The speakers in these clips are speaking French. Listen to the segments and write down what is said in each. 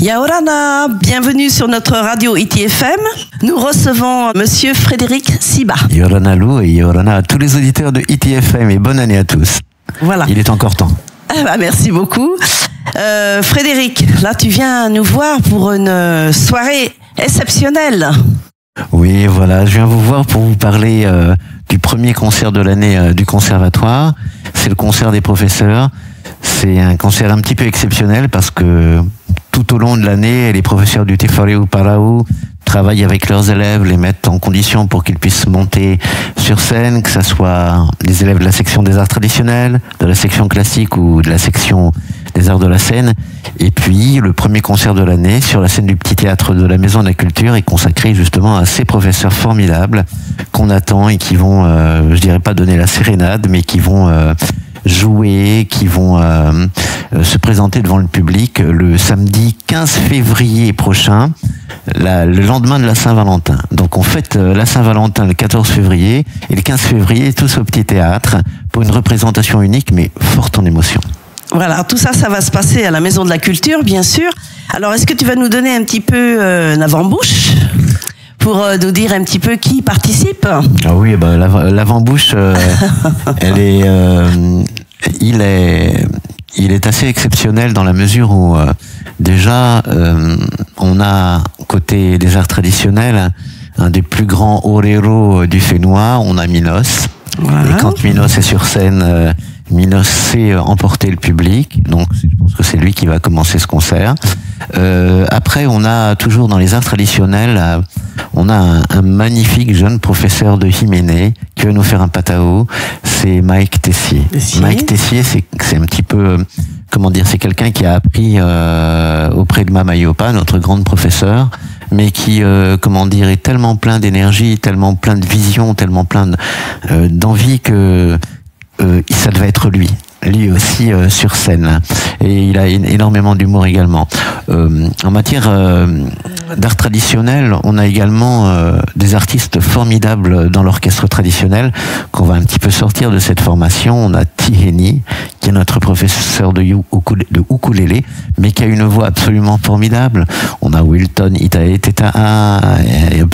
Yaorana, bienvenue sur notre radio ITFM. Nous recevons Monsieur Frédéric Siba. Yaorana Lou et Yaorana à tous les auditeurs de ITFM et bonne année à tous. Voilà. Il est encore temps. Merci beaucoup. Frédéric, là tu viens nous voir pour une soirée exceptionnelle. Oui, voilà, je viens vous voir pour vous parler du premier concert de l'année du conservatoire. C'est le concert des professeurs. C'est un concert un petit peu exceptionnel parce que tout au long de l'année, les professeurs du Tefareu Parau travaillent avec leurs élèves, les mettent en condition pour qu'ils puissent monter sur scène, que ce soit les élèves de la section des arts traditionnels, de la section classique ou de la section des arts de la scène. Et puis, le premier concert de l'année sur la scène du Petit Théâtre de la Maison de la Culture est consacré justement à ces professeurs formidables qu'on attend et qui vont, je dirais pas donner la sérénade, mais qui vont jouer, qui vont se présenter devant le public le samedi 15 février prochain, le lendemain de la Saint-Valentin. Donc on fête la Saint-Valentin le 14 février et le 15 février tous au Petit Théâtre pour une représentation unique mais forte en émotion. Voilà, tout ça, ça va se passer à la Maison de la Culture, bien sûr. Alors, est-ce que tu vas nous donner un petit peu une avant-bouche pour nous dire un petit peu qui participe? Ah oui, bah, l'avant-bouche, il est assez exceptionnel dans la mesure où déjà on a côté des arts traditionnels un des plus grands oreros du Fénois, on a Minos. Voilà. Et quand Minos est sur scène, Minos sait emporter le public, donc je pense que c'est lui qui va commencer ce concert. Après, on a toujours dans les arts traditionnels, on a un magnifique jeune professeur de Jiménez qui va nous faire un patao, c'est Mike Tessier. Mike Tessier, c'est un petit peu, comment dire, c'est quelqu'un qui a appris auprès de Mama Yopa, notre grande professeure, mais qui, comment dire, est tellement plein d'énergie, tellement plein de vision, tellement plein d'envie que ça devait être lui aussi sur scène, et il a énormément d'humour également. En matière d'art traditionnel, on a également des artistes formidables dans l'orchestre traditionnel qu'on va un petit peu sortir de cette formation. On a Tiheni, qui est notre professeur de ukulélé, mais qui a une voix absolument formidable. On a Wilton Itae Teta'a,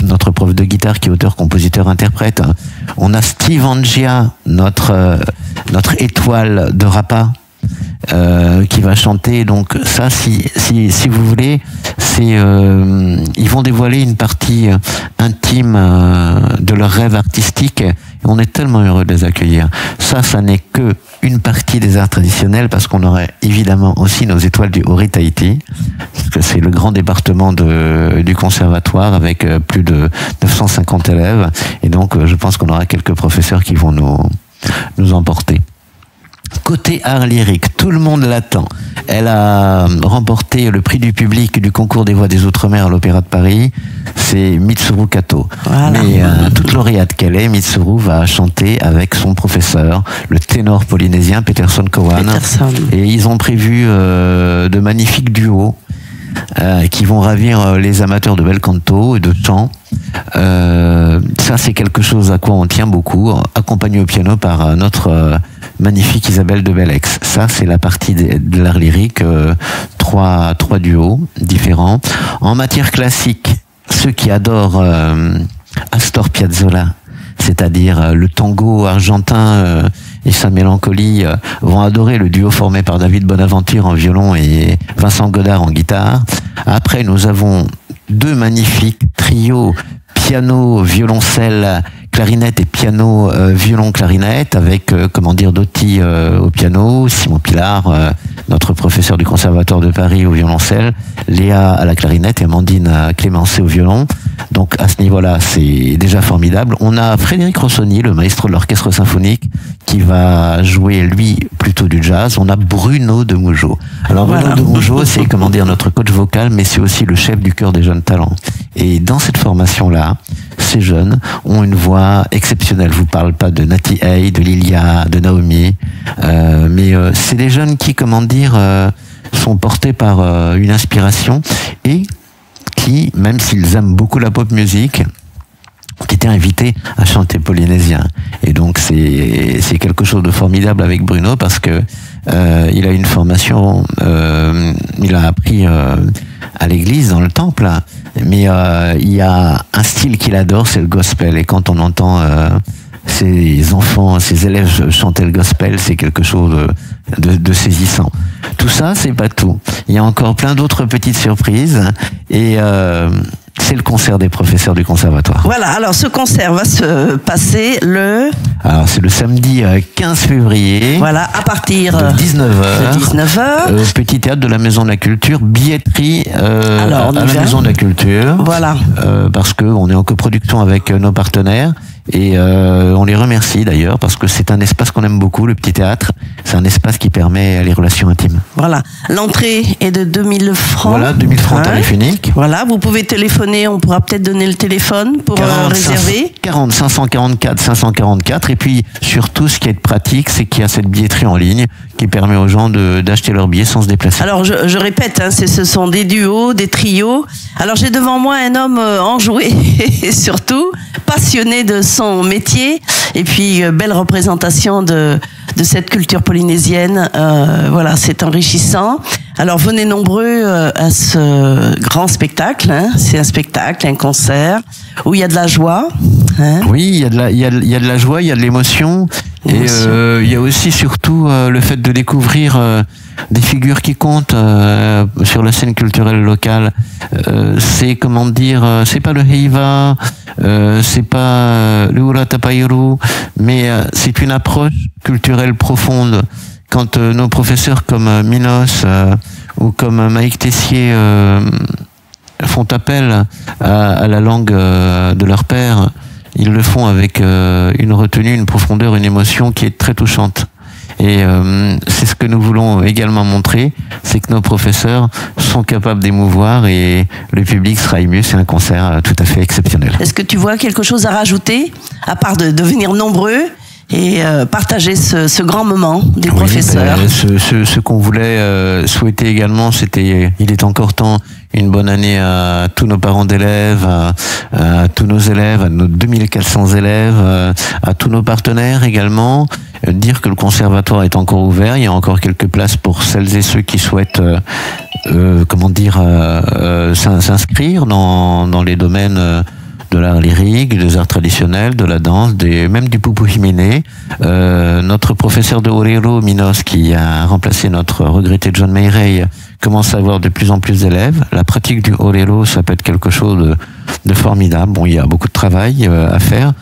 notre prof de guitare qui est auteur, compositeur, interprète. On a Steve Angia, notre étoile de Rapa, qui va chanter. Donc ça, si vous voulez, ils vont dévoiler une partie intime de leur rêve artistique, et on est tellement heureux de les accueillir. Ça n'est que une partie des arts traditionnels, parce qu'on aurait évidemment aussi nos étoiles du Ori Tahiti, parce que c'est le grand département du conservatoire avec plus de 950 élèves, et donc je pense qu'on aura quelques professeurs qui vont nous emporter. Côté art lyrique, tout le monde l'attend. Elle a remporté le prix du public du concours des voix des Outre-mer à l'Opéra de Paris. C'est Mitsuru Kato. Voilà. Mais toute lauréate qu'elle est, Mitsuru va chanter avec son professeur, le ténor polynésien Peterson Cowan. Et ils ont prévu de magnifiques duos qui vont ravir les amateurs de bel canto et de chant. Ça, c'est quelque chose à quoi on tient beaucoup, accompagné au piano par notre magnifique Isabelle de Bellex. Ça, c'est la partie de l'art lyrique, trois duos différents. En matière classique, ceux qui adorent Astor Piazzolla, c'est-à-dire le tango argentin et sa mélancolie, vont adorer le duo formé par David Bonaventure en violon et Vincent Godard en guitare. Après, nous avons deux magnifiques trios, piano, violoncelle, clarinette et piano, violon, clarinette, avec, Dotti au piano, Simon Pilar, notre professeur du Conservatoire de Paris au violoncelle, Léa à la clarinette et Amandine Clémencé au violon. Donc à ce niveau-là, c'est déjà formidable. On a Frédéric Rossoni, le maestro de l'orchestre symphonique, qui va jouer, lui, plutôt du jazz. On a Bruno de Mougeot. Alors Bruno de Mougeot, c'est, notre coach vocal, mais c'est aussi le chef du chœur des jeunes talents. Et dans cette formation-là, ces jeunes ont une voix exceptionnelle. Je vous parle pas de Natty Hay, de Lilia, de Naomi, mais c'est des jeunes qui, sont portés par une inspiration, et qui, même s'ils aiment beaucoup la pop music, ont été invités à chanter polynésien. Et donc c'est quelque chose de formidable avec Bruno, parce que il a une formation, il a appris à l'église, dans le temple, mais il y a un style qu'il adore, c'est le gospel. Et quand on entend ses enfants, ses élèves chanter le gospel, c'est quelque chose de saisissant. Tout ça, c'est pas tout. Il y a encore plein d'autres petites surprises, et c'est le concert des professeurs du conservatoire. Voilà, alors ce concert va se passer Alors c'est le samedi 15 février. Voilà, à partir de 19h. De 19h. Au Petit Théâtre de la Maison de la Culture, billetterie à la Maison de la Culture. Voilà. Parce qu'on est en coproduction avec nos partenaires. Et on les remercie d'ailleurs parce que c'est un espace qu'on aime beaucoup, le Petit Théâtre. C'est un espace qui permet les relations intimes. Voilà. L'entrée est de 2000 francs. Voilà, 2000 francs tarif unique. Voilà, vous pouvez téléphoner, on pourra peut-être donner le téléphone pour réserver. 40 544 544. Et puis surtout, ce qui est pratique, c'est qu'il y a cette billetterie en ligne qui permet aux gens d'acheter leurs billets sans se déplacer. Alors je répète, hein, ce sont des duos, des trios. Alors j'ai devant moi un homme enjoué et surtout passionné de son métier, et puis belle représentation de cette culture polynésienne. Voilà, c'est enrichissant. Alors venez nombreux à ce grand spectacle. Hein. C'est un spectacle, un concert où il y a de la joie. Hein. Oui, il y a de la joie, il y a de l'émotion. Et il y a aussi surtout le fait de découvrir des figures qui comptent sur la scène culturelle locale. C'est comment dire, c'est pas le Heiva, c'est pas le Uratapairu, mais c'est une approche culturelle profonde. Quand nos professeurs comme Minos ou comme Maïk Tessier font appel à la langue de leur père, ils le font avec une retenue, une profondeur, une émotion qui est très touchante. Et c'est ce que nous voulons également montrer, c'est que nos professeurs sont capables d'émouvoir et le public sera ému. C'est un concert tout à fait exceptionnel. Est-ce que tu vois quelque chose à rajouter, à part de venir nombreux et partager ce grand moment des professeurs? Ce qu'on voulait souhaiter également, c'était, il est encore temps, une bonne année à tous nos parents d'élèves, à tous nos élèves, à nos 2400 élèves, à tous nos partenaires également. Dire que le conservatoire est encore ouvert, il y a encore quelques places pour celles et ceux qui souhaitent s'inscrire dans les domaines de l'art lyrique, des arts traditionnels, de la danse, même du pupu himene. Notre professeur de Orero, Minos, qui a remplacé notre regretté John Mayray, commence à avoir de plus en plus d'élèves. La pratique du Orero, ça peut être quelque chose de formidable. Bon, il y a beaucoup de travail à faire.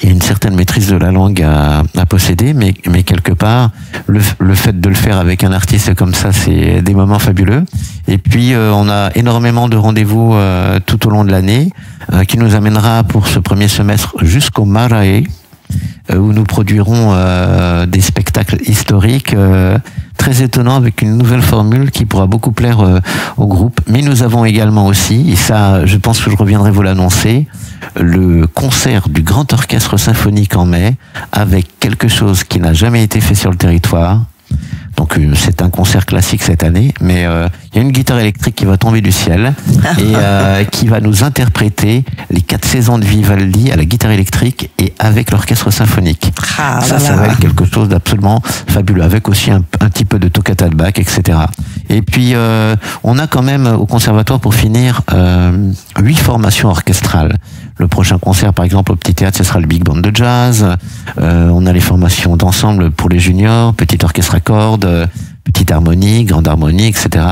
Il y a une certaine maîtrise de la langue à posséder, mais quelque part, le fait de le faire avec un artiste comme ça, c'est des moments fabuleux. Et puis, on a énormément de rendez-vous tout au long de l'année, qui nous amènera pour ce premier semestre jusqu'au Marae, où nous produirons des spectacles historiques très étonnants avec une nouvelle formule qui pourra beaucoup plaire au groupe. Mais nous avons également aussi, et ça je pense que je reviendrai vous l'annoncer, le concert du Grand Orchestre Symphonique en mai, avec quelque chose qui n'a jamais été fait sur le territoire. Donc c'est un concert classique cette année, mais il y a une guitare électrique qui va tomber du ciel et qui va nous interpréter les 4 saisons de Vivaldi à la guitare électrique et avec l'orchestre symphonique. Ça va être quelque chose d'absolument fabuleux, avec aussi un petit peu de toccata de Bach, etc. Et puis on a quand même au conservatoire, pour finir, 8 formations orchestrales. Le prochain concert, par exemple, au Petit Théâtre, ce sera le Big Band de Jazz. On a les formations d'ensemble pour les juniors, petit orchestre à cordes, petite harmonie, grande harmonie, etc.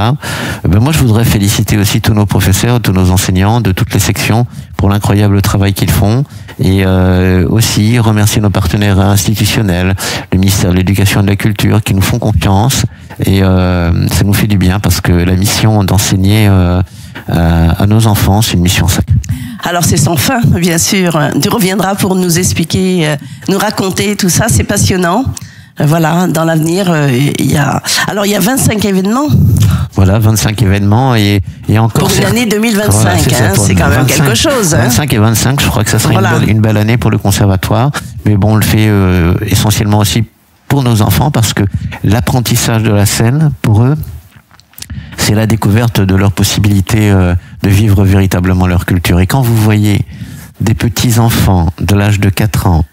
Moi, je voudrais féliciter aussi tous nos professeurs, tous nos enseignants de toutes les sections pour l'incroyable travail qu'ils font. Et aussi remercier nos partenaires institutionnels, le ministère de l'Éducation et de la Culture, qui nous font confiance. Et ça nous fait du bien parce que la mission d'enseigner à nos enfants, c'est une mission sacrée. Alors c'est sans fin, bien sûr. Tu reviendras pour nous expliquer, nous raconter tout ça, c'est passionnant. Voilà, dans l'avenir, il y a 25 événements. Voilà, 25 événements et encore... Pour l'année 2025, voilà, c'est quand même 25, quelque chose. 25 et 25, je crois que ça serait une belle année pour le conservatoire. Mais bon, on le fait essentiellement aussi pour nos enfants parce que l'apprentissage de la scène, pour eux, c'est la découverte de leur possibilité de vivre véritablement leur culture. Et quand vous voyez des petits-enfants de l'âge de 4 ans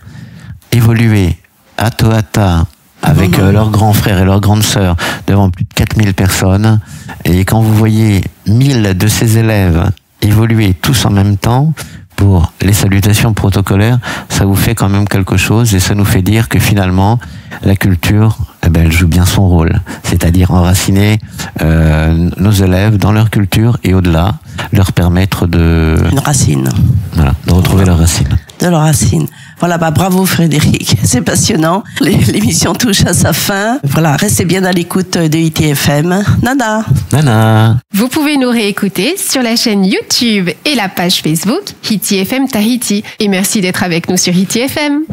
évoluer à Tohata avec leurs grands frères et leurs grandes sœurs devant plus de 4000 personnes, et quand vous voyez 1000 de ses élèves évoluer tous en même temps pour les salutations protocolaires, ça vous fait quand même quelque chose et ça nous fait dire que finalement, la culture, elle joue bien son rôle. C'est-à-dire enraciner nos élèves dans leur culture et au-delà, leur permettre de... Une racine. Voilà, de retrouver leur racine. De leur racine. Voilà, bravo Frédéric, c'est passionnant. L'émission touche à sa fin. Voilà, restez bien à l'écoute de ITFM. Nana. Nana. Vous pouvez nous réécouter sur la chaîne YouTube et la page Facebook ITFM Tahiti. Et merci d'être avec nous sur ITFM.